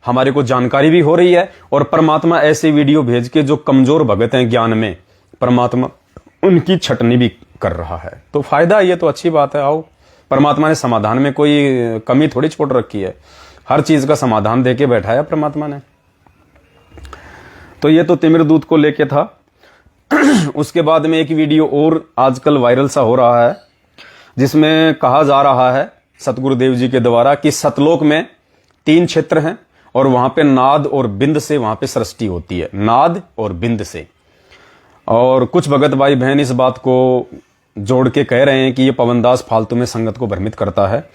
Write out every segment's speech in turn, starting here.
हमारे को जानकारी भी हो रही है, और परमात्मा ऐसे वीडियो भेज के जो कमजोर भगत हैं ज्ञान में, परमात्मा उनकी छटनी भी कर रहा है। तो फायदा, ये तो अच्छी बात है। आओ, परमात्मा ने समाधान में कोई कमी थोड़ी छोड़ रखी है, हर चीज का समाधान देके बैठा है परमात्मा ने। तो ये तो तिमिर दूत को लेके था। उसके बाद में एक वीडियो और आजकल वायरल सा हो रहा है, जिसमें कहा जा रहा है सतगुरुदेव जी के द्वारा कि सतलोक में 3 क्षेत्र हैं और वहां पे नाद और बिंद से वहां पे सृष्टि होती है, नाद और बिंद से। और कुछ भगत भाई बहन इस बात को जोड़ के कह रहे हैं कि ये पवनदास फालतू में संगत को भ्रमित करता है।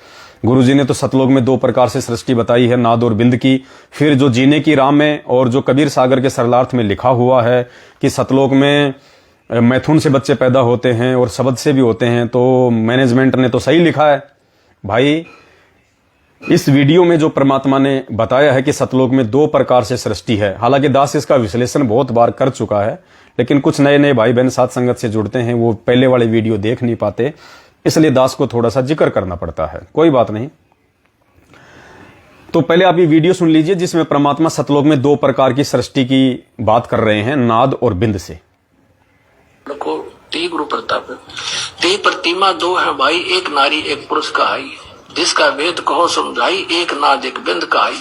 गुरुजी ने तो सतलोक में 2 प्रकार से सृष्टि बताई है, नाद और बिंद की। फिर जो जीने की राह में और जो कबीर सागर के सरलार्थ में लिखा हुआ है कि सतलोक में मैथुन से बच्चे पैदा होते हैं और शब्द से भी होते हैं, तो मैनेजमेंट ने तो सही लिखा है भाई। इस वीडियो में जो परमात्मा ने बताया है कि सतलोक में 2 प्रकार से सृष्टि है, हालांकि दास इसका विश्लेषण बहुत बार कर चुका है, लेकिन कुछ नए नए भाई बहन साथ संगत से जुड़ते हैं, वो पहले वाले वीडियो देख नहीं पाते, इसलिए दास को थोड़ा सा जिक्र करना पड़ता है। कोई बात नहीं। तो पहले आप ये वीडियो सुन लीजिए, जिसमें परमात्मा सतलोक में 2 प्रकार की सृष्टि की बात कर रहे हैं, नाद और बिंद से। गुरु प्रताप ते प्रतिमा 2 है भाई, एक नारी एक पुरुष कहाई, जिसका वेद कहो समझाई, एक नाद एक बिंद कहाई।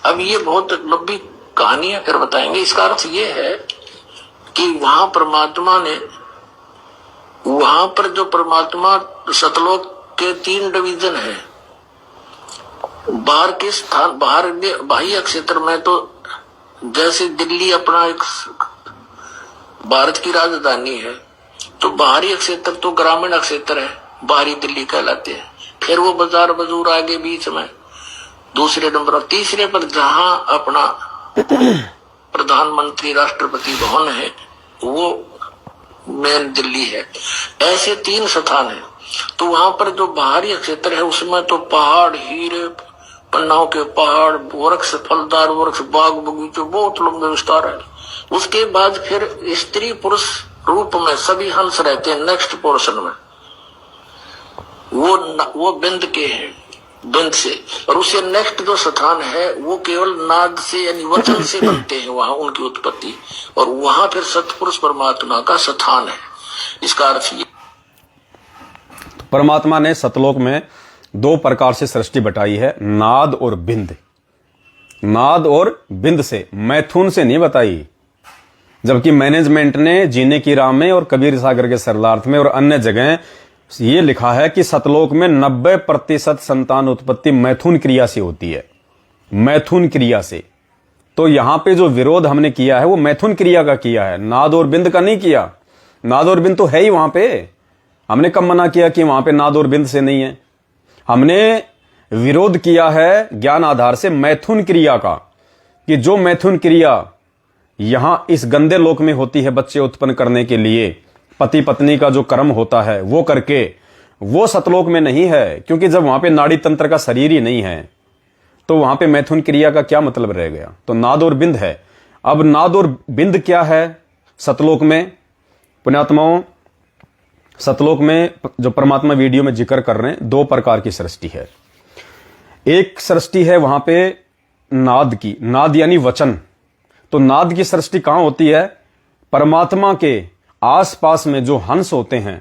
अब ये बहुत लंबी कहानी है, फिर बताएंगे। इसका अर्थ ये है कि वहां परमात्मा ने, वहां पर जो परमात्मा सतलोक के 3 डिवीजन है, बाहर के स्थान, बाहर बाह्य क्षेत्र में तो जैसे दिल्ली अपना एक भारत की राजधानी है, तो बाहरी क्षेत्र तो ग्रामीण क्षेत्र है, बाहरी दिल्ली कहलाते हैं। फिर वो बाजार बजूर आगे बीच में दूसरे नंबर, और तीसरे पर जहां अपना प्रधानमंत्री राष्ट्रपति भवन है, वो मेन दिल्ली है। ऐसे 3 स्थान है। तो वहां पर जो बाहरी क्षेत्र है उसमें तो पहाड़, हीरे, पन्नाओं के पहाड़, वृक्ष, फलदार वृक्ष, बाग बगीचे, बहुत लंबे विस्तार है। उसके बाद फिर स्त्री पुरुष रूप में सभी हंस रहते हैं नेक्स्ट पोर्शन में, वो बिंद के हैं, बिंद से। और उससे नेक्स्ट जो स्थान है वो केवल नाद से यानी वचन से बनते हैं, वहां उनकी उत्पत्ति, और वहां फिर सतपुरुष परमात्मा का स्थान है। इसका अर्थ ये, परमात्मा ने सतलोक में 2 प्रकार से सृष्टि बताई है, नाद और बिंद। नाद और बिंद से, मैथुन से नहीं बताई। जबकि मैनेजमेंट ने जीने की राह में और कबीर सागर के सरलार्थ में और अन्य जगह ये लिखा है कि सतलोक में 90% संतान उत्पत्ति मैथुन क्रिया से होती है, मैथुन क्रिया से। तो यहां पे जो विरोध हमने किया है वो मैथुन क्रिया का किया है, नाद और बिंद का नहीं किया। नाद और बिंद तो है ही वहां पे। हमने कब मना किया कि वहां पे नाद और बिंद से नहीं है? हमने विरोध किया है ज्ञान आधार से मैथुन क्रिया का, कि जो मैथुन क्रिया यहां इस गंदे लोक में होती है बच्चे उत्पन्न करने के लिए, पति पत्नी का जो कर्म होता है वो करके, वो सतलोक में नहीं है। क्योंकि जब वहां पे नाड़ी तंत्र का शरीर ही नहीं है तो वहां पे मैथुन क्रिया का क्या मतलब रह गया? तो नाद और बिंद है। अब नाद और बिंद क्या है सतलोक में? पुण्यात्माओं, सतलोक में जो परमात्मा वीडियो में जिक्र कर रहे हैं 2 प्रकार की सृष्टि है। एक सृष्टि है वहां पे नाद की, नाद यानी वचन। तो नाद की सृष्टि कहां होती है? परमात्मा के आसपास में जो हंस होते हैं,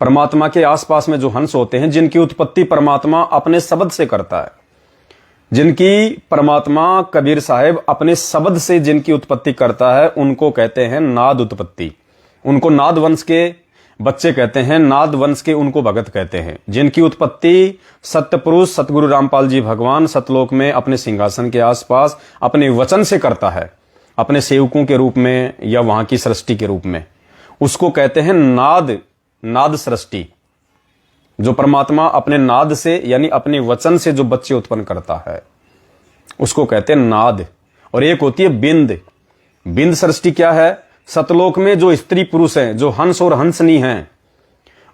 परमात्मा के आसपास में जो हंस होते हैं, जिनकी उत्पत्ति परमात्मा अपने शब्द से करता है, जिनकी परमात्मा कबीर साहब अपने शब्द से जिनकी उत्पत्ति करता है, उनको कहते हैं नाद उत्पत्ति। उनको नाद वंश के बच्चे कहते हैं, नाद वंश के उनको भगत कहते हैं, जिनकी उत्पत्ति सत्यपुरुष सतगुरु रामपाल जी भगवान सतलोक में अपने सिंहासन के आसपास अपने वचन से करता है, अपने सेवकों के रूप में या वहां की सृष्टि के रूप में। उसको कहते हैं नाद, नाद सृष्टि। जो परमात्मा अपने नाद से यानी अपने वचन से जो बच्चे उत्पन्न करता है उसको कहते हैं नाद। और एक होती है बिंद। बिंद सृष्टि क्या है? सतलोक में जो स्त्री पुरुष हैं, जो हंस और हंसनी हैं,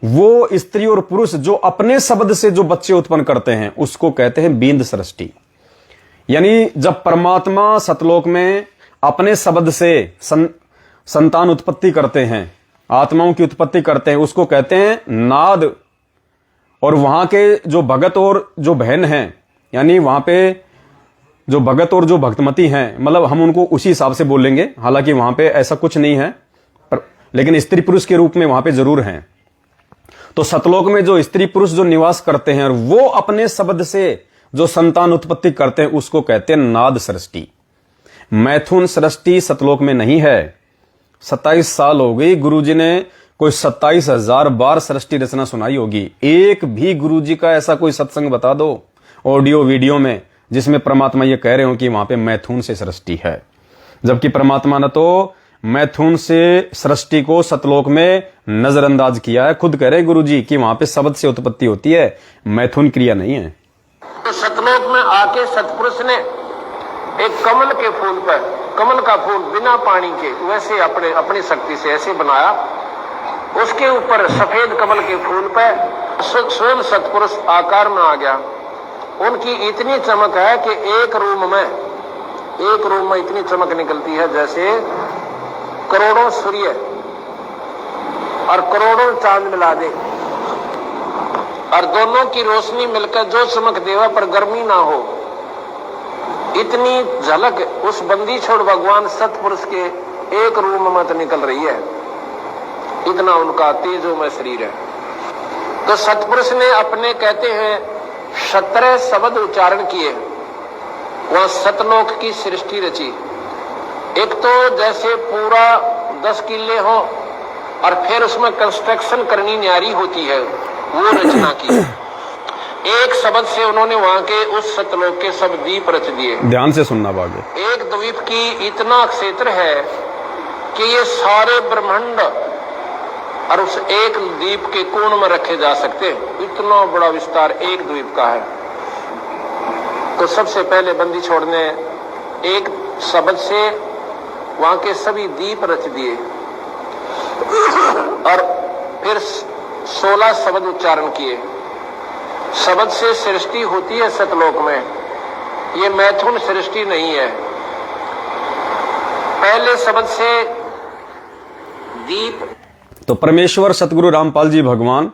वो स्त्री और पुरुष जो अपने शब्द से जो बच्चे उत्पन्न करते हैं उसको कहते हैं बिंद सृष्टि। यानी जब परमात्मा सतलोक में अपने शब्द से संतान उत्पत्ति करते हैं, आत्माओं की उत्पत्ति करते हैं, उसको कहते हैं नाद। और वहां के जो भगत और जो बहन हैं, यानी वहां पे जो भगत और जो भक्तमती हैं, मतलब हम उनको उसी हिसाब से बोलेंगे, हालांकि वहां पे ऐसा कुछ नहीं है, लेकिन स्त्री पुरुष के रूप में वहां पे जरूर हैं। तो सतलोक में जो स्त्री पुरुष जो निवास करते हैं और वो अपने शब्द से जो संतान उत्पत्ति करते हैं उसको कहते हैं नाद सृष्टि। मैथुन सृष्टि सतलोक में नहीं है। 27 साल हो गई, गुरुजी ने कोई 27,000 बार सृष्टि रचना सुनाई होगी। एक भी गुरुजी का ऐसा कोई सत्संग बता दो ऑडियो वीडियो में जिसमें परमात्मा ये कह रहे हो कि वहां पे मैथुन से सृष्टि है। जबकि परमात्मा ने तो मैथुन से सृष्टि को सतलोक में नजरअंदाज किया है। खुद कह रहे गुरुजी कि वहां पे शब्द से उत्पत्ति होती है, मैथुन क्रिया नहीं है। तो सतलोक में आके सतपुरुष ने एक कमल के फूल पर, कमल का फूल बिना पानी के वैसे अपनी शक्ति से ऐसे बनाया, उसके ऊपर सफेद कमल के फूल पर स्वयं सतपुरुष आकार में आ गया। उनकी इतनी चमक है कि एक रूम में इतनी चमक निकलती है जैसे करोड़ों सूर्य और करोड़ों चांद मिला दे, और दोनों की रोशनी मिलकर जो चमक देवा पर गर्मी ना हो, इतनी झलक उस बंदी छोड़ भगवान सतपुरुष के एक रूम में तो निकल रही है। इतना उनका तेजोमय शरीर है। तो सतपुरुष ने अपने कहते हैं 17 शब्द उच्चारण किए, वहां सतलोक की सृष्टि रची। एक तो जैसे पूरा 10 किले हो और फिर उसमें कंस्ट्रक्शन करनी न्यारी होती है, वो रचना की। एक शब्द से उन्होंने वहां के उस सतलोक के सब द्वीप रच दिए। ध्यान से सुनना बागे। एक द्वीप की इतना क्षेत्र है कि ये सारे ब्रह्मांड और उस एक द्वीप के कोण में रखे जा सकते। इतना बड़ा विस्तार एक द्वीप का है। तो सबसे पहले बंदी छोड़ने एक शब्द से वहां के सभी द्वीप रच दिए और फिर 16 शब्द उच्चारण किए। शब्द से सृष्टि होती है सतलोक में, ये मैथुन सृष्टि नहीं है। पहले शब्द से दीप। तो परमेश्वर सतगुरु रामपाल जी भगवान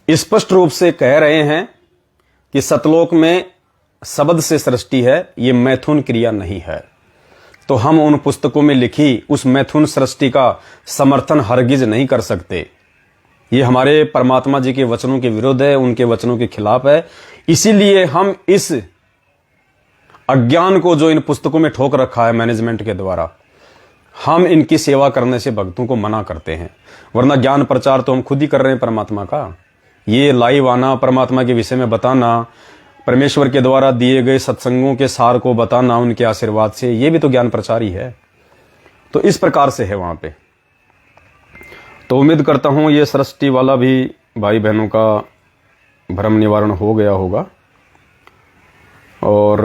स्पष्ट रूप से कह रहे हैं कि सतलोक में शब्द से सृष्टि है, ये मैथुन क्रिया नहीं है। तो हम उन पुस्तकों में लिखी उस मैथुन सृष्टि का समर्थन हरगिज नहीं कर सकते। ये हमारे परमात्मा जी के वचनों के विरुद्ध है, उनके वचनों के खिलाफ है। इसीलिए हम इस अज्ञान को जो इन पुस्तकों में ठोक रखा है मैनेजमेंट के द्वारा, हम इनकी सेवा करने से भक्तों को मना करते हैं। वरना ज्ञान प्रचार तो हम खुद ही कर रहे हैं परमात्मा का। ये लाइव आना, परमात्मा के विषय में बताना, परमेश्वर के द्वारा दिए गए सत्संगों के सार को बताना उनके आशीर्वाद से, ये भी तो ज्ञान प्रचार ही है। तो इस प्रकार से है वहां पे। तो उम्मीद करता हूं ये सृष्टि वाला भी भाई बहनों का भ्रम निवारण हो गया होगा। और